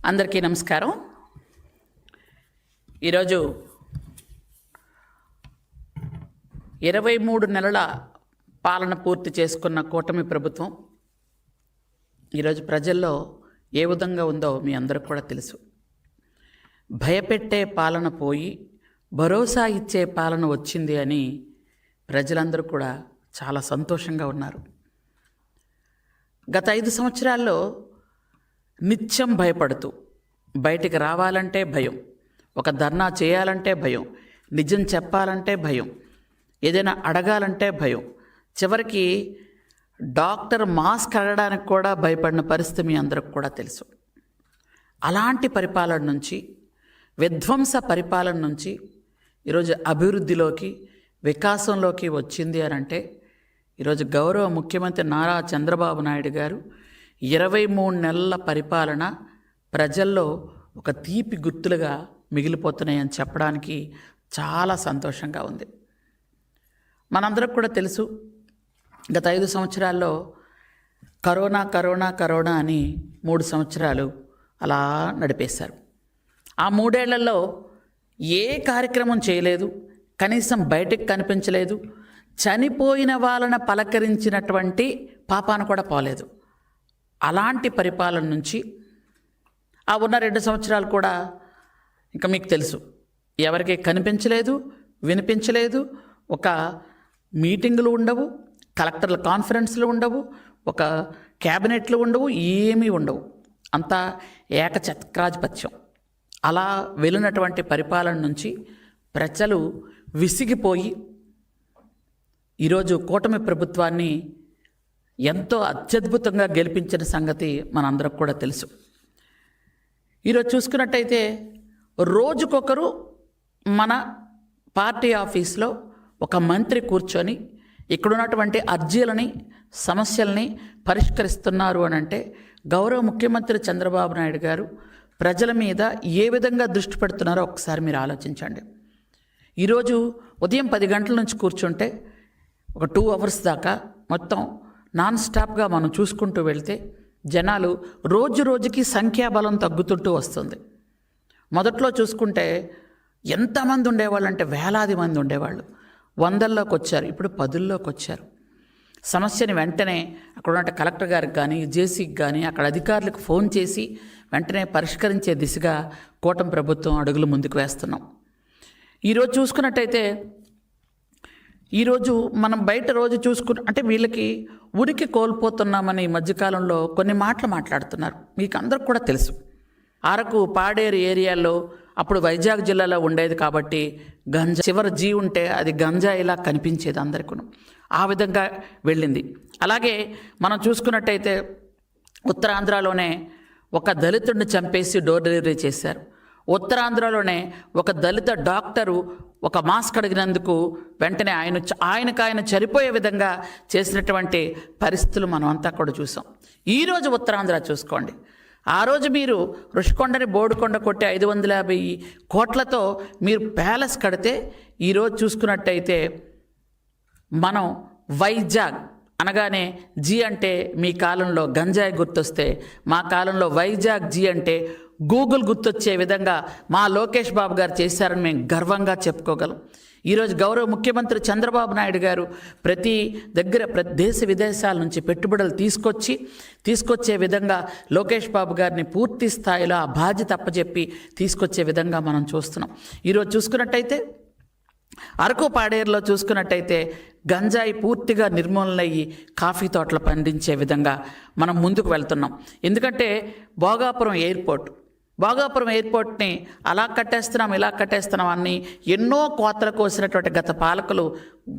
అందరికీ నమస్కారం. ఈరోజు 23 నెలల పాలన పూర్తి చేసుకున్న కూటమి ప్రభుత్వం ఈరోజు ప్రజల్లో ఏ విధంగా ఉందో మీ అందరికి కూడా తెలుసు. భయపెట్టే పాలన పోయి భరోసా ఇచ్చే పాలన వచ్చింది అని ప్రజలందరూ కూడా చాలా సంతోషంగా ఉన్నారు. గత 5 సంవత్సరాల్లో నిత్యం భయపడుతూ బయటికి రావాలంటే భయం, ఒక ధర్నా చేయాలంటే భయం, నిజం చెప్పాలంటే భయం, ఏదైనా అడగాలంటే భయం, చివరికి డాక్టర్ మాస్క్ అడగడానికి కూడా భయపడిన పరిస్థితి మీ అందరికి కూడా తెలుసు. అలాంటి పరిపాలన నుంచి, విధ్వంస పరిపాలన నుంచి ఈరోజు అభివృద్ధిలోకి, వికాసంలోకి వచ్చింది అని అంటే ఈరోజు గౌరవ ముఖ్యమంత్రి నారా చంద్రబాబు నాయుడు గారు 23 నెలల పరిపాలన ప్రజల్లో ఒక తీపి గుర్తులుగా మిగిలిపోతున్నాయని చెప్పడానికి చాలా సంతోషంగా ఉంది. మనందరికి కూడా తెలుసు, గత 5 సంవత్సరాల్లో కరోనా కరోనా కరోనా అని 3 సంవత్సరాలు అలా నడిపేశారు. ఆ 3 ఏళ్లలో ఏ కార్యక్రమం చేయలేదు, కనీసం బయటకు కనిపించలేదు, చనిపోయిన వాళ్ళని పలకరించినటువంటి పాపాన కూడా పోలేదు. అలాంటి పరిపాలన నుంచి ఆ ఉన్న 2 సంవత్సరాలు కూడా ఇంకా మీకు తెలుసు, ఎవరికి కనిపించలేదు, వినిపించలేదు. ఒక మీటింగులు ఉండవు, కలెక్టర్ల కాన్ఫరెన్స్లు ఉండవు, ఒక క్యాబినెట్లు ఉండవు, ఏమీ ఉండవు. అంతా ఏకఛత్రాధిపత్యం. అలా వెళ్ళినటువంటి పరిపాలన నుంచి ప్రజలు విసిగిపోయి ఈరోజు కూటమి ప్రభుత్వాన్ని ఎంతో అత్యద్భుతంగా గెలిపించిన సంగతి మనందరికి కూడా తెలుసు. ఈరోజు చూసుకున్నట్టయితే రోజుకొకరు మన పార్టీ ఆఫీస్లో ఒక మంత్రి కూర్చొని ఇక్కడున్నటువంటి అర్జీలని, సమస్యల్ని పరిష్కరిస్తున్నారు అని అంటే గౌరవ ముఖ్యమంత్రి చంద్రబాబు నాయుడు గారు ప్రజల మీద ఏ విధంగా దృష్టి పెడుతున్నారో ఒకసారి మీరు ఆలోచించండి. ఈరోజు ఉదయం 10 గంటల నుంచి కూర్చుంటే ఒక 2 అవర్స్ దాకా మొత్తం నాన్ స్టాప్గా మనం చూసుకుంటూ వెళ్తే జనాలు రోజు రోజుకి సంఖ్యాబలం తగ్గుతుంటూ వస్తుంది. మొదట్లో చూసుకుంటే ఎంతమంది ఉండేవాళ్ళు అంటే వేలాది మంది ఉండేవాళ్ళు, 100ల్లోకి వచ్చారు, ఇప్పుడు 10ల్లోకి వచ్చారు. సమస్యని వెంటనే అక్కడ ఉన్న కలెక్టర్ గారికి కానీ, జేసీకి కానీ, అక్కడ అధికారులకు ఫోన్ చేసి వెంటనే పరిష్కరించే దిశగా కూటమి ప్రభుత్వం అడుగులు ముందుకు వేస్తున్నాం. ఈరోజు చూసుకున్నట్టయితే ఈరోజు మనం బయట రోజు అంటే వీళ్ళకి ఉనికి కోల్పోతున్నామని ఈ మధ్యకాలంలో కొన్ని మాటలు మాట్లాడుతున్నారు. మీకు అందరికి కూడా తెలుసు, అరకు పాడేరు ఏరియాలో అప్పుడు వైజాగ్ జిల్లాలో ఉండేది కాబట్టి గంజా చివరి జీ ఉంటే అది గంజాయిలా కనిపించేది అందరికీ. ఆ విధంగా వెళ్ళింది. అలాగే మనం చూసుకున్నట్టయితే ఉత్తరాంధ్రలోనే ఒక దళితుడిని చంపేసి డోర్ డెలివరీ చేశారు. ఉత్తరాంధ్రలోనే ఒక దళిత డాక్టరు ఒక మాస్క్ అడిగినందుకు వెంటనే ఆయన చనిపోయే విధంగా చేసినటువంటి పరిస్థితులు మనం అంతా కూడా చూసాం. ఈరోజు ఉత్తరాంధ్ర చూసుకోండి, ఆ రోజు మీరు రుషికొండని బోడుకొండ కొట్టి 550 కోట్లతో మీరు ప్యాలెస్ కడితే ఈరోజు చూసుకున్నట్టయితే మనం వైజాగ్ అనగానే జీ అంటే మీ కాలంలో గంజాయి గుర్తొస్తే, మా కాలంలో వైజాగ్ జీ అంటే గూగుల్ గుర్తొచ్చే విధంగా మా లోకేష్ బాబు గారు చేశారని మేము గర్వంగా చెప్పుకోగలం. ఈరోజు గౌరవ ముఖ్యమంత్రి చంద్రబాబు నాయుడు గారు ప్రతి దేశ విదేశాల నుంచి పెట్టుబడులు తీసుకొచ్చే విధంగా లోకేష్ బాబు గారిని పూర్తి స్థాయిలో ఆ బాధ్యత అప్పచెప్పి తీసుకొచ్చే విధంగా మనం చూస్తున్నాం. ఈరోజు చూసుకున్నట్టయితే అరకు పాడేరులో చూసుకున్నట్టయితే గంజాయి పూర్తిగా నిర్మూలనయ్యి కాఫీ తోటలు పండించే విధంగా మనం ముందుకు వెళ్తున్నాం. ఎందుకంటే భోగాపురం ఎయిర్పోర్ట్ని అలా కట్టేస్తున్నాం, ఇలా కట్టేస్తున్నాం అని ఎన్నో కోతలు కోసినటువంటి గత పాలకులు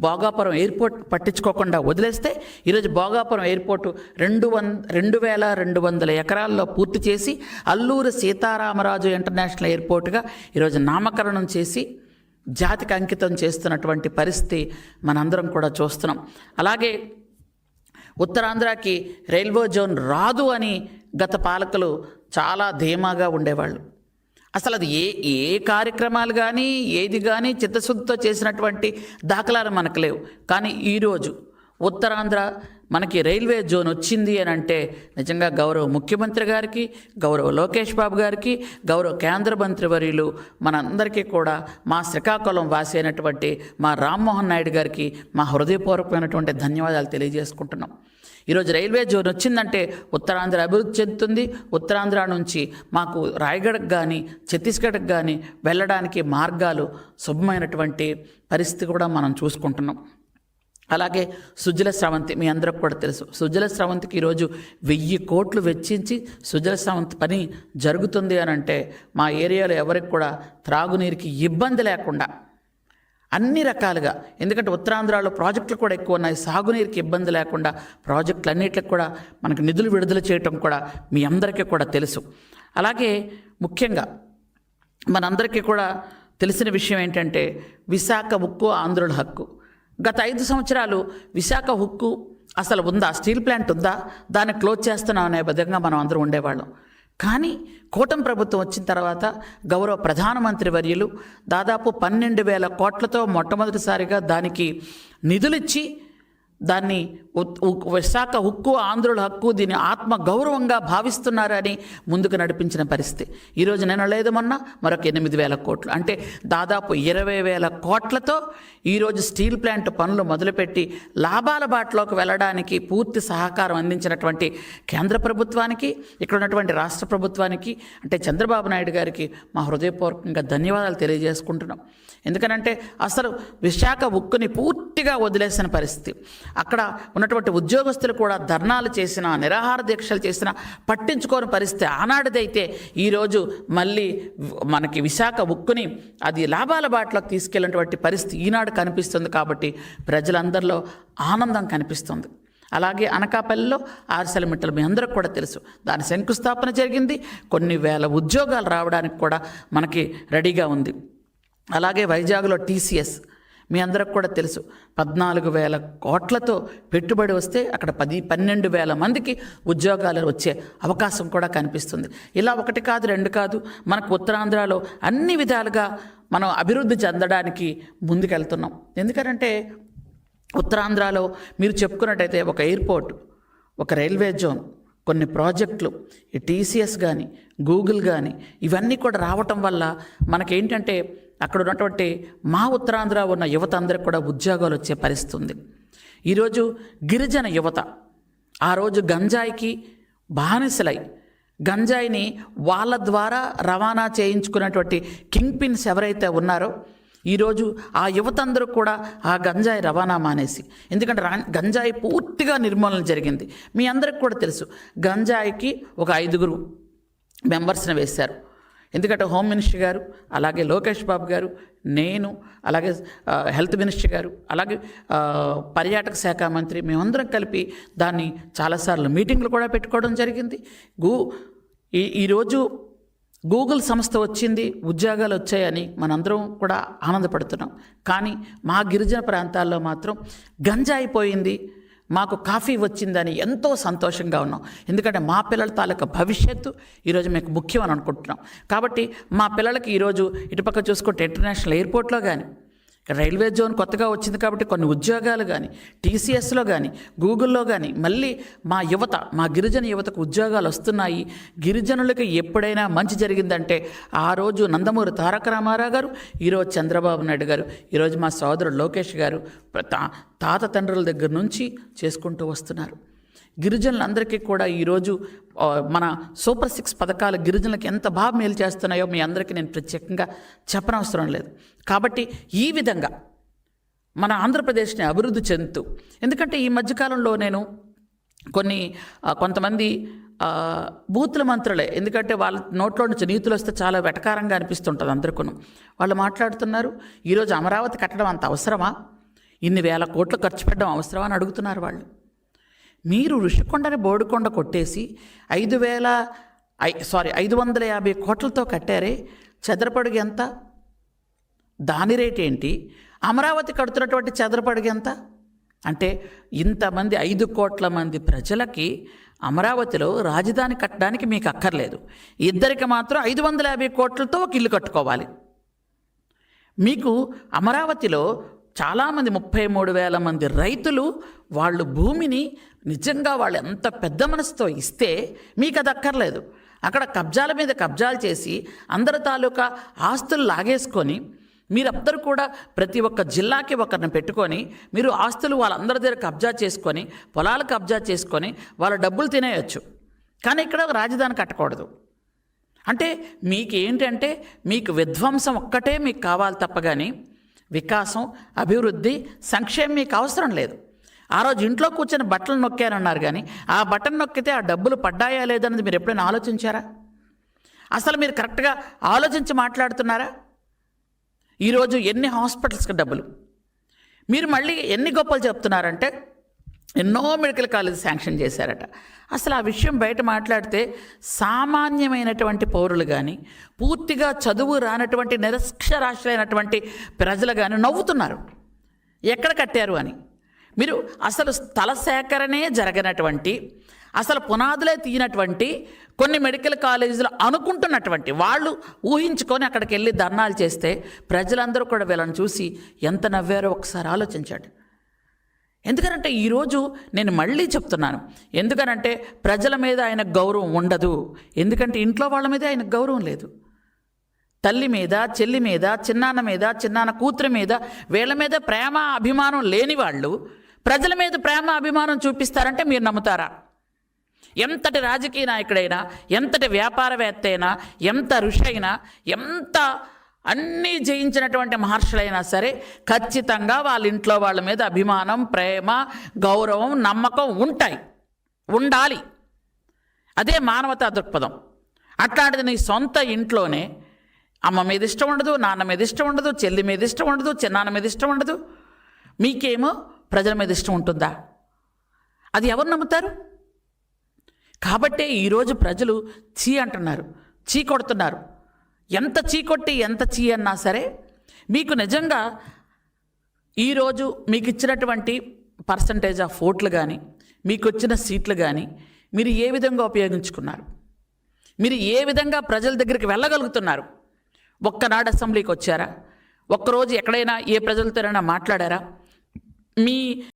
భోగాపురం ఎయిర్పోర్ట్ పట్టించుకోకుండా వదిలేస్తే ఈరోజు భోగాపురం ఎయిర్పోర్టు 2200 ఎకరాల్లో పూర్తి చేసి అల్లూరి సీతారామరాజు ఇంటర్నేషనల్ ఎయిర్పోర్టుగా ఈరోజు నామకరణం చేసి జాతికి అంకితం చేస్తున్నటువంటి పరిస్థితి మనందరం కూడా చూస్తున్నాం. అలాగే ఉత్తరాంధ్రకి రైల్వే జోన్ రాదు అని గత పాలకులు చాలా ధీమాగా ఉండేవాళ్ళు. అసలు అది ఏ కార్యక్రమాలు కానీ ఏది కానీ చిత్తశుద్ధితో చేసినటువంటి దాఖలాలు మనకు లేవు. కానీ ఈరోజు ఉత్తరాంధ్ర మనకి రైల్వే జోన్ వచ్చింది అని అంటే నిజంగా గౌరవ ముఖ్యమంత్రి గారికి, గౌరవ లోకేష్ బాబు గారికి, గౌరవ కేంద్ర మంత్రివర్యులు మనందరికీ కూడా, మా శ్రీకాకుళం వాసి అయినటువంటి మా రామ్మోహన్ నాయుడు గారికి మా హృదయపూర్వకమైనటువంటి ధన్యవాదాలు తెలియజేసుకుంటున్నాం. ఈరోజు రైల్వే జోన్ వచ్చిందంటే ఉత్తరాంధ్ర అభివృద్ధి చెందుతుంది. ఉత్తరాంధ్ర నుంచి మాకు రాయగఢకు కానీ ఛత్తీస్గఢ్కి కానీ వెళ్ళడానికి మార్గాలు శుభమైనటువంటి పరిస్థితి కూడా మనం చూసుకుంటున్నాం. అలాగే సుజల స్రవంతి మీ అందరికి కూడా తెలుసు. సుజల స్రవంతికి ఈరోజు 1000 కోట్లు వెచ్చించి సుజల స్రవంతి పని జరుగుతుంది అని అంటే మా ఏరియాలో ఎవరికి కూడా త్రాగునీరుకి ఇబ్బంది లేకుండా అన్ని రకాలుగా, ఎందుకంటే ఉత్తరాంధ్రలో ప్రాజెక్టులు కూడా ఎక్కువ ఉన్నాయి, సాగునీరుకి ఇబ్బంది లేకుండా ప్రాజెక్టులు అన్నిటికి కూడా మనకు నిధులు విడుదల చేయటం కూడా మీ అందరికీ కూడా తెలుసు. అలాగే ముఖ్యంగా మనందరికీ కూడా తెలిసిన విషయం ఏంటంటే విశాఖ ఉక్కు ఆంధ్రుల హక్కు. గత 5 సంవత్సరాలు విశాఖ ఉక్కు అసలు ఉందా, స్టీల్ ప్లాంట్ ఉందా, దాన్ని క్లోజ్ చేస్తున్నాం అనే విధంగా మనం అందరం ఉండేవాళ్ళం. కానీ కూటమి ప్రభుత్వం వచ్చిన తర్వాత గౌరవ ప్రధానమంత్రి వర్యులు దాదాపు 12,000 కోట్లతో మొట్టమొదటిసారిగా దానికి నిధులిచ్చి దాన్ని విశాఖ ఉక్కు ఆంధ్రుల హక్కు, దీని ఆత్మ గౌరవంగా భావిస్తున్నారని ముందుకు నడిపించిన పరిస్థితి. ఈరోజు నిన్న లేదు మొన్న మరొక 8,000 కోట్లు, అంటే దాదాపు 20,000 కోట్లతో ఈరోజు స్టీల్ ప్లాంట్ పనులు మొదలుపెట్టి లాభాల బాటలోకి వెళ్ళడానికి పూర్తి సహకారం అందించినటువంటి కేంద్ర ప్రభుత్వానికి, ఇక్కడ ఉన్నటువంటి రాష్ట్ర ప్రభుత్వానికి, అంటే చంద్రబాబు నాయుడు గారికి మా హృదయపూర్వకంగా ధన్యవాదాలు తెలియజేసుకుంటున్నాం. ఎందుకనంటే అసలు విశాఖ ఉక్కుని పూర్తిగా వదిలేసిన పరిస్థితి. అక్కడ ఉన్నటువంటి ఉద్యోగస్తులు కూడా ధర్నాలు చేసినా, నిరాహార దీక్షలు చేసినా పట్టించుకోని పరిస్థితి ఆనాటిదైతే ఈరోజు మళ్ళీ మనకి విశాఖ ఉక్కుని అది లాభాల బాటలోకి తీసుకెళ్ళినటువంటి పరిస్థితి ఈనాడు కనిపిస్తుంది. కాబట్టి ప్రజలందరిలో ఆనందం కనిపిస్తుంది. అలాగే అనకాపల్లిలో ఆర్సెలమిట్టలు మీ అందరికి కూడా తెలుసు, దాని శంకుస్థాపన జరిగింది. కొన్ని వేల ఉద్యోగాలు రావడానికి కూడా మనకి రెడీగా ఉంది. అలాగే వైజాగ్లో టీసీఎస్ మీ అందరికి కూడా తెలుసు, 14,000 కోట్లతో పెట్టుబడి వస్తే అక్కడ 12,000 మందికి ఉద్యోగాలు వచ్చే అవకాశం కూడా కనిపిస్తుంది. ఇలా 1 కాదు 2 కాదు, మనకు ఉత్తరాంధ్రలో అన్ని విధాలుగా మనం అభివృద్ధి చెందడానికి ముందుకెళ్తున్నాం. ఎందుకంటే ఉత్తరాంధ్రలో మీరు చెప్పుకున్నట్టయితే ఒక ఎయిర్పోర్ట్, ఒక రైల్వే జోన్, కొన్ని ప్రాజెక్టులు, ఈ టీసీఎస్ కానీ గూగుల్ కానీ ఇవన్నీ కూడా రావటం వల్ల మనకేంటంటే అక్కడ ఉన్నటువంటి మా ఉత్తరాంధ్ర ఉన్న యువత అందరికి కూడా ఉద్యోగాలు వచ్చే పరిస్థితి ఉంది. ఈరోజు గిరిజన యువత ఆ రోజు గంజాయికి బానిసలై గంజాయిని వాళ్ళ ద్వారా రవాణా చేయించుకున్నటువంటి కింగ్ పిన్స్ ఎవరైతే ఉన్నారో ఈరోజు ఆ యువత అందరూ కూడా ఆ గంజాయి రవాణా మానేసి, ఎందుకంటే గంజాయి పూర్తిగా నిర్మూలన జరిగింది. మీ అందరికి కూడా తెలుసు, గంజాయికి ఒక 5 మెంబర్స్ని వేశారు. ఎందుకంటే హోమ్ మినిస్టర్ గారు, అలాగే లోకేష్ బాబు గారు, నేను, అలాగే హెల్త్ మినిస్టర్ గారు, అలాగే పర్యాటక శాఖ మంత్రి, మేమందరం కలిపి దాన్ని చాలాసార్లు మీటింగ్లు కూడా పెట్టుకోవడం జరిగింది. ఈరోజు గూగుల్ సంస్థ వచ్చింది, ఉద్యోగాలు వచ్చాయని మనందరం కూడా ఆనందపడుతున్నాం. కానీ మా గిరిజన ప్రాంతాల్లో మాత్రం గంజాయి పోయింది, మాకు కాఫీ వచ్చిందని ఎంతో సంతోషంగా ఉన్నాం. ఎందుకంటే మా పిల్లల తాలూకా భవిష్యత్తు ఈరోజు మీకు ముఖ్యమని అనుకుంటున్నాం. కాబట్టి మా పిల్లలకి ఈరోజు ఇటుపక్క చూసుకుంటే ఇంటర్నేషనల్ ఎయిర్పోర్ట్లో కానీ, రైల్వే జోన్ కొత్తగా వచ్చింది కాబట్టి కొన్ని ఉద్యోగాలు కానీ, టీసీఎస్లో కానీ, గూగుల్లో కానీ మళ్ళీ మా యువత, మా గిరిజన యువతకు ఉద్యోగాలు వస్తున్నాయి. గిరిజనులకి ఎప్పుడైనా మంచి జరిగిందంటే ఆ రోజు నందమూరి తారక రామారావు గారు, ఈరోజు చంద్రబాబు నాయుడు గారు, ఈరోజు మా సోదరుడు లోకేష్ గారు తాత తండ్రుల దగ్గర నుంచి చేసుకుంటూ వస్తున్నారు. గిరిజనులందరికీ కూడా ఈరోజు మన సూపర్ 6 పథకాలు గిరిజనులకు ఎంత బాగా మేలు చేస్తున్నాయో మీ అందరికీ నేను ప్రత్యేకంగా చెప్పనవసరం లేదు. కాబట్టి ఈ విధంగా మన ఆంధ్రప్రదేశ్ని అభివృద్ధి చెందుతూ, ఎందుకంటే ఈ మధ్యకాలంలో నేను కొంతమంది బూతుల మంత్రులే, ఎందుకంటే వాళ్ళ నోట్లో నుంచి నీతులు వస్తే చాలా వెటకారంగా అనిపిస్తుంటుంది అందరికీ. వాళ్ళు మాట్లాడుతున్నారు, ఈరోజు అమరావతి కట్టడం అంత అవసరమా, ఇన్ని వేల కోట్లు ఖర్చు పెట్టడం అవసరమా అని అడుగుతున్నారు వాళ్ళు. మీరు ఋషికొండని బోడికొండ కొట్టేసి 550 కోట్లతో కట్టారే, చదరపడుగు ఎంత, దాని రేట్ ఏంటి, అమరావతి కడుతున్నటువంటి చదరపడుగు ఎంత? అంటే ఇంతమంది 5 కోట్ల మంది ప్రజలకి అమరావతిలో రాజధాని కట్టడానికి మీకు అక్కర్లేదు. ఇద్దరికి మాత్రం 550 కోట్లతో ఒక ఇల్లు కట్టుకోవాలి. మీకు అమరావతిలో చాలామంది 33,000 మంది రైతులు వాళ్ళు భూమిని నిజంగా వాళ్ళు ఎంత పెద్ద మనసుతో ఇస్తే మీకు అది అక్కర్లేదు. అక్కడ కబ్జాల మీద కబ్జాలు చేసి అందరి తాలూకా ఆస్తులు లాగేసుకొని మీరందరూ కూడా ప్రతి ఒక్క జిల్లాకి ఒకరిని పెట్టుకొని మీరు ఆస్తులు వాళ్ళందరి దగ్గర కబ్జా చేసుకొని పొలాలు కబ్జా చేసుకొని వాళ్ళ డబ్బులు తినేయచ్చు. కానీ ఇక్కడ రాజధాని కట్టకూడదు. అంటే మీకు ఏంటంటే మీకు విధ్వంసం ఒక్కటే మీకు కావాలి తప్ప కానీ వికాసం, అభివృద్ధి, సంక్షేమం మీకు అవసరం లేదు. ఆ రోజు ఇంట్లో కూర్చొని బట్టలు నొక్కారన్నారు కానీ ఆ బటన్ నొక్కితే ఆ డబ్బులు పడ్డాయా లేదన్నది మీరు ఎప్పుడైనా ఆలోచించారా? అసలు మీరు కరెక్ట్గా ఆలోచించి మాట్లాడుతున్నారా? ఈరోజు ఎన్ని హాస్పిటల్స్కి డబ్బులు, మీరు మళ్ళీ ఎన్ని గొప్పలు చెప్తున్నారంటే ఎన్నో మెడికల్ కాలేజ్ శాంక్షన్ చేశారట. అసలు ఆ విషయం బయట మాట్లాడితే సామాన్యమైనటువంటి పౌరులు కానీ పూర్తిగా చదువు రానటువంటి నిరక్షరాస్యులైనటువంటి ప్రజలు కానీ నవ్వుతున్నారు ఎక్కడ కట్టారు అని. మీరు అసలు స్థల సేకరణే జరగనటువంటి, అసలు పునాదులే తీయనటువంటి కొన్ని మెడికల్ కాలేజీలు అనుకుంటున్నటువంటి వాళ్ళు ఊహించుకొని అక్కడికి వెళ్ళి ధర్నాలు చేస్తే ప్రజలందరూ కూడా వీళ్ళని చూసి ఎంత నవ్వారో ఒకసారి ఆలోచించండి. ఎందుకనంటే ఈరోజు నేను మళ్ళీ చెప్తున్నాను, ఎందుకనంటే ప్రజల మీద ఆయనకు గౌరవం ఉండదు. ఎందుకంటే ఇంట్లో వాళ్ళ మీద ఆయనకు గౌరవం లేదు. తల్లి మీద, చెల్లి మీద, చిన్నాన్న మీద, చిన్నాన్న కూతురు మీద, వీళ్ళ మీద ప్రేమ అభిమానం లేని వాళ్ళు ప్రజల మీద ప్రేమ అభిమానం చూపిస్తారంటే మీరు నమ్ముతారా? ఎంతటి రాజకీయ నాయకుడైనా, ఎంతటి వ్యాపారవేత్త అయినా, ఎంత ఋషి అయినా, ఎంత అన్నీ జయించినటువంటి మహర్షులైనా సరే ఖచ్చితంగా వాళ్ళ ఇంట్లో వాళ్ళ మీద అభిమానం, ప్రేమ, గౌరవం, నమ్మకం ఉంటాయి, ఉండాలి. అదే మానవతా దృక్పథం. అట్లాంటిది నీ సొంత ఇంట్లోనే అమ్మ మీద ఇష్టం ఉండదు, నాన్న మీద ఇష్టం ఉండదు, చెల్లి మీద ఇష్టం ఉండదు, చిన్నాన్న మీద ఇష్టం ఉండదు, మీకేమో ప్రజల మీద ఇష్టం ఉంటుందా? అది ఎవరు నమ్ముతారు? కాబట్టే ఈరోజు ప్రజలు చీ అంటున్నారు, చీ కొడుతున్నారు. ఎంత చీ కొట్టి ఎంత చీ అన్నా సరే మీకు నిజంగా ఈరోజు మీకు ఇచ్చినటువంటి పర్సంటేజ్ ఆఫ్ ఓట్లు కానీ, మీకు వచ్చిన సీట్లు కానీ మీరు ఏ విధంగా ఉపయోగించుకున్నారు, మీరు ఏ విధంగా ప్రజల దగ్గరికి వెళ్ళగలుగుతున్నారు? ఒక్కనాడు అసెంబ్లీకి వచ్చారా? ఒక్కరోజు ఎక్కడైనా ఏ ప్రజలతోనైనా మాట్లాడారా? మీ